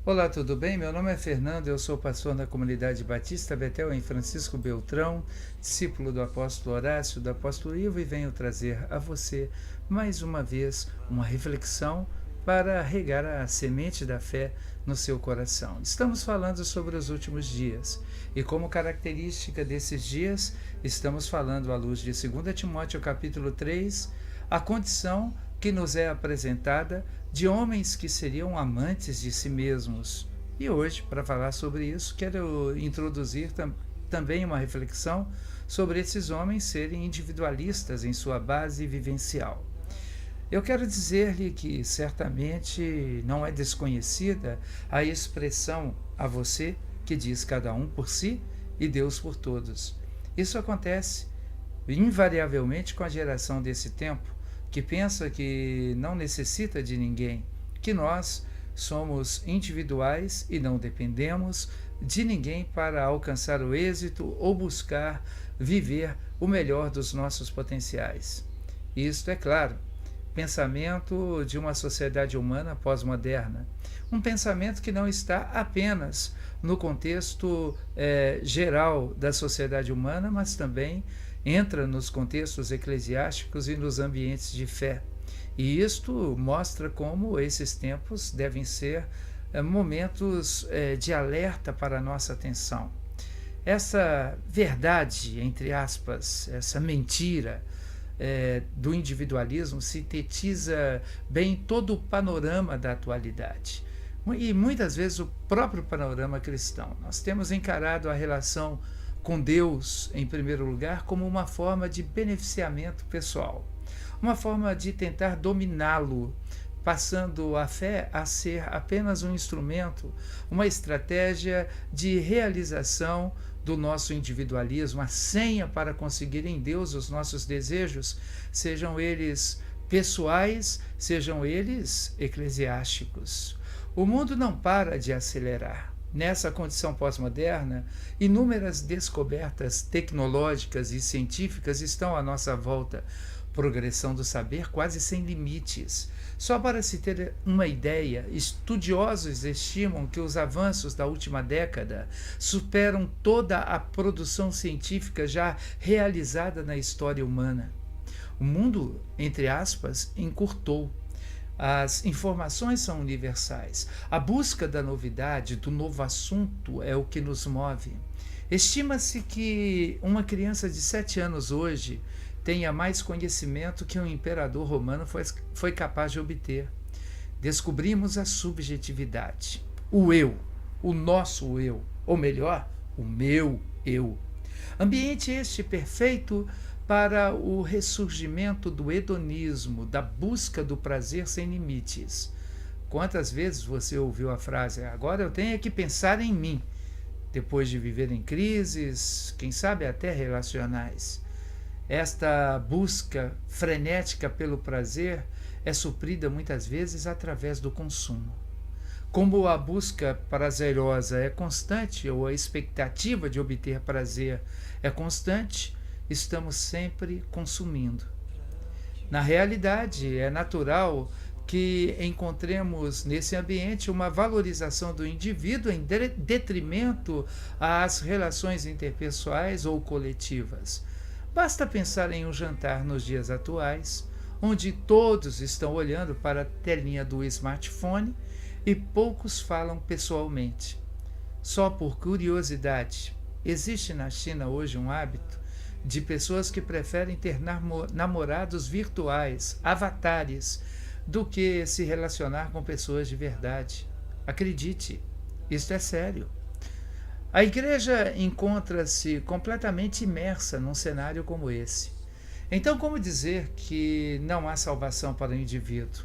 Olá, tudo bem? Meu nome é Fernando, eu sou pastor na comunidade Batista Betel em Francisco Beltrão, discípulo do apóstolo Horácio, do apóstolo Ivo, e venho trazer a você mais uma vez uma reflexão para regar a semente da fé no seu coração. Estamos falando sobre os últimos dias e como característica desses dias, estamos falando à luz de 2 Timóteo capítulo 3, a condição que nos é apresentada de homens que seriam amantes de si mesmos. E hoje, para falar sobre isso, quero introduzir também uma reflexão sobre esses homens serem individualistas em sua base vivencial. Eu quero dizer-lhe que certamente não é desconhecida a expressão a você que diz cada um por si e Deus por todos. Isso acontece invariavelmente com a geração desse tempo, que pensa que não necessita de ninguém, que nós somos individuais e não dependemos de ninguém para alcançar o êxito ou buscar viver o melhor dos nossos potenciais. Isto, é claro, pensamento de uma sociedade humana pós-moderna. Um pensamento que não está apenas no contexto geral da sociedade humana, mas também entra nos contextos eclesiásticos e nos ambientes de fé. E isto mostra como esses tempos devem ser momentos de alerta para a nossa atenção. Essa verdade, entre aspas, essa mentira do individualismo sintetiza bem todo o panorama da atualidade. E muitas vezes o próprio panorama cristão. Nós temos encarado a relação com Deus, em primeiro lugar, como uma forma de beneficiamento pessoal, uma forma de tentar dominá-lo, passando a fé a ser apenas um instrumento, uma estratégia de realização do nosso individualismo, a senha para conseguir em Deus os nossos desejos, sejam eles pessoais, sejam eles eclesiásticos. O mundo não para de acelerar. Nessa condição pós-moderna, inúmeras descobertas tecnológicas e científicas estão à nossa volta. Progressão do saber quase sem limites. Só para se ter uma ideia, estudiosos estimam que os avanços da última década superam toda a produção científica já realizada na história humana. O mundo, entre aspas, encurtou. As informações são universais. A busca da novidade, do novo assunto, é o que nos move. Estima-se que uma criança de 7 anos hoje tenha mais conhecimento que um imperador romano foi capaz de obter. Descobrimos a subjetividade, o eu, o nosso eu, ou melhor, o meu eu. Ambiente este perfeito para o ressurgimento do hedonismo, da busca do prazer sem limites. Quantas vezes você ouviu a frase, agora eu tenho que pensar em mim, depois de viver em crises, quem sabe até relacionais? Esta busca frenética pelo prazer é suprida muitas vezes através do consumo. Como a busca prazerosa é constante, ou a expectativa de obter prazer é constante, estamos sempre consumindo. Na realidade, é natural que encontremos nesse ambiente uma valorização do indivíduo em detrimento às relações interpessoais ou coletivas. Basta pensar em um jantar nos dias atuais, onde todos estão olhando para a telinha do smartphone e poucos falam pessoalmente. Só por curiosidade, existe na China hoje um hábito de pessoas que preferem ter namorados virtuais, avatares, do que se relacionar com pessoas de verdade. Acredite, isto é sério. A igreja encontra-se completamente imersa num cenário como esse. Então, como dizer que não há salvação para o indivíduo?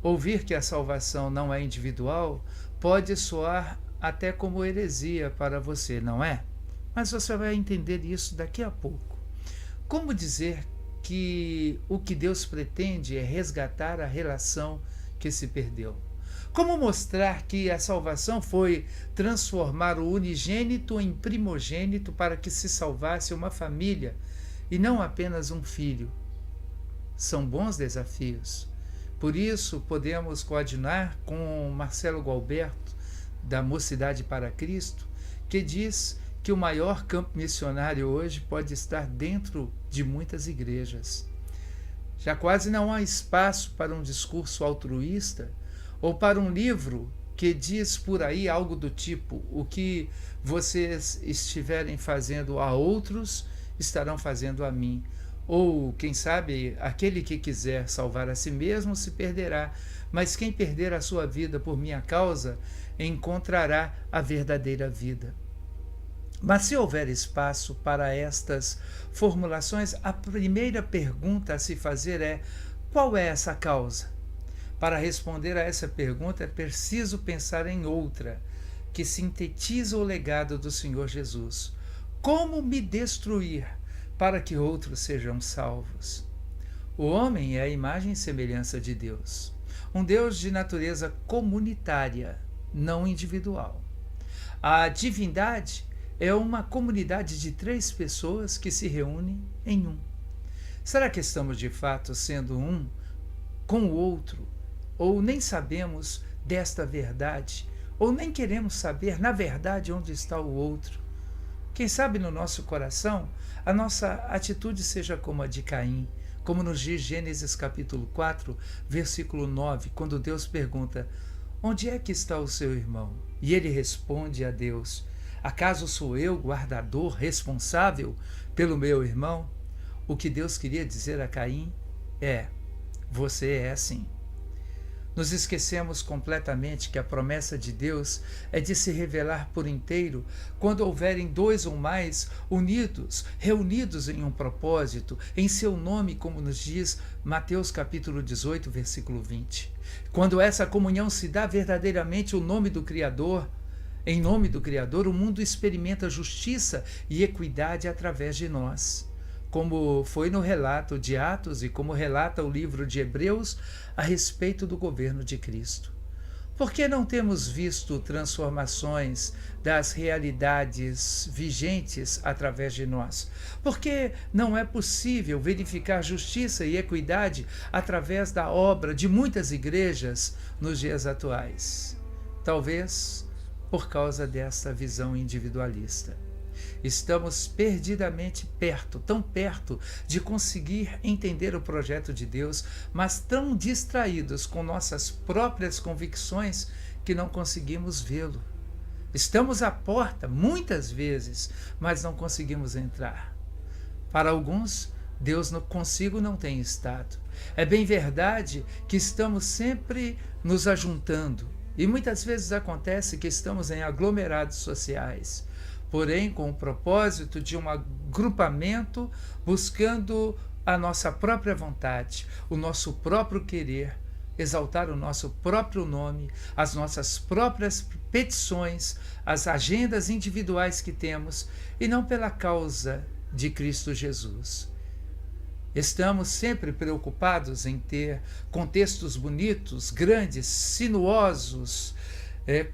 Ouvir que a salvação não é individual pode soar até como heresia para você, não é? Mas você vai entender isso daqui a pouco. Como dizer que o que Deus pretende é resgatar a relação que se perdeu? Como mostrar que a salvação foi transformar o unigênito em primogênito para que se salvasse uma família e não apenas um filho? São bons desafios. Por isso, podemos coadunar com Marcelo Gualberto da Mocidade para Cristo, que diz que o maior campo missionário hoje pode estar dentro de muitas igrejas. Já quase não há espaço para um discurso altruísta ou para um livro que diz por aí algo do tipo: o que vocês estiverem fazendo a outros, estarão fazendo a mim. Ou, quem sabe, aquele que quiser salvar a si mesmo se perderá, mas quem perder a sua vida por minha causa, encontrará a verdadeira vida. Mas se houver espaço para estas formulações, a primeira pergunta a se fazer é: qual é essa causa? Para responder a essa pergunta é preciso pensar em outra, que sintetiza o legado do Senhor Jesus. Como me destruir para que outros sejam salvos? O homem é a imagem e semelhança de Deus, um Deus de natureza comunitária, não individual. A divindade é uma comunidade de 3 pessoas que se reúnem em um. Será que estamos de fato sendo um com o outro? Ou nem sabemos desta verdade? Ou nem queremos saber, na verdade, onde está o outro? Quem sabe no nosso coração a nossa atitude seja como a de Caim, como nos diz Gênesis capítulo 4, versículo 9, quando Deus pergunta: onde é que está o seu irmão? E ele responde a Deus: acaso sou eu guardador responsável pelo meu irmão? O que Deus queria dizer a Caim é: você é assim. Nos esquecemos completamente que a promessa de Deus é de se revelar por inteiro quando houverem 2 ou mais unidos, reunidos em um propósito, em seu nome, como nos diz Mateus capítulo 18, versículo 20. Quando essa comunhão se dá verdadeiramente em nome do Criador, o mundo experimenta justiça e equidade através de nós. Como foi no relato de Atos e como relata o livro de Hebreus a respeito do governo de Cristo. Por que não temos visto transformações das realidades vigentes através de nós? Por que não é possível verificar justiça e equidade através da obra de muitas igrejas nos dias atuais? Talvez por causa dessa visão individualista. Estamos perdidamente perto, tão perto de conseguir entender o projeto de Deus, mas tão distraídos com nossas próprias convicções que não conseguimos vê-lo. Estamos à porta, muitas vezes, mas não conseguimos entrar. Para alguns, Deus consigo não tem estado. É bem verdade que estamos sempre nos ajuntando, e muitas vezes acontece que estamos em aglomerados sociais, porém com o propósito de um agrupamento buscando a nossa própria vontade, o nosso próprio querer, exaltar o nosso próprio nome, as nossas próprias petições, as agendas individuais que temos, e não pela causa de Cristo Jesus. Estamos sempre preocupados em ter contextos bonitos, grandes, sinuosos,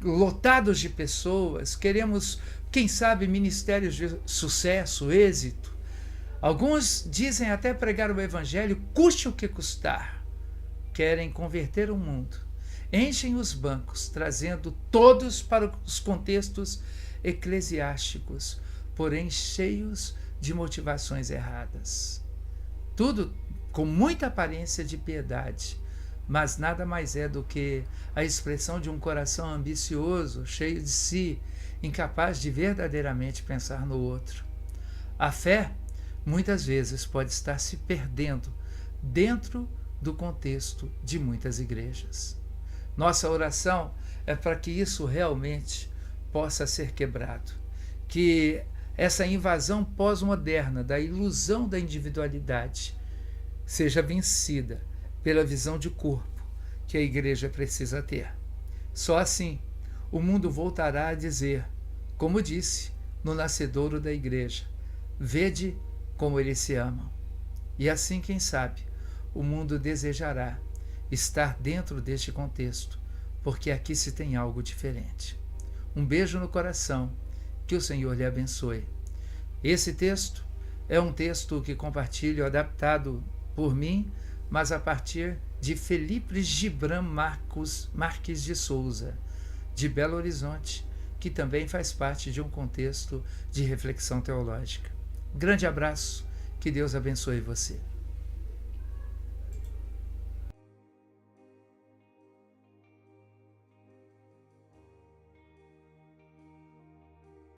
lotados de pessoas. Queremos, quem sabe, ministérios de sucesso, êxito. Alguns dizem até pregar o evangelho, custe o que custar. Querem converter o mundo. Enchem os bancos, trazendo todos para os contextos eclesiásticos, porém cheios de motivações erradas. Tudo com muita aparência de piedade, mas nada mais é do que a expressão de um coração ambicioso, cheio de si, incapaz de verdadeiramente pensar no outro. A fé, muitas vezes, pode estar se perdendo dentro do contexto de muitas igrejas. Nossa oração é para que isso realmente possa ser quebrado, que essa invasão pós-moderna da ilusão da individualidade seja vencida pela visão de corpo que a igreja precisa ter. Só assim o mundo voltará a dizer, como disse no nascedouro da igreja: vede como eles se amam. E assim, quem sabe, o mundo desejará estar dentro deste contexto, porque aqui se tem algo diferente. Um beijo no coração, que o Senhor lhe abençoe. Esse texto é um texto que compartilho adaptado por mim, mas a partir de Felipe Gibran Marques de Souza. de Belo Horizonte, que também faz parte de um contexto de reflexão teológica. Grande abraço, que Deus abençoe você.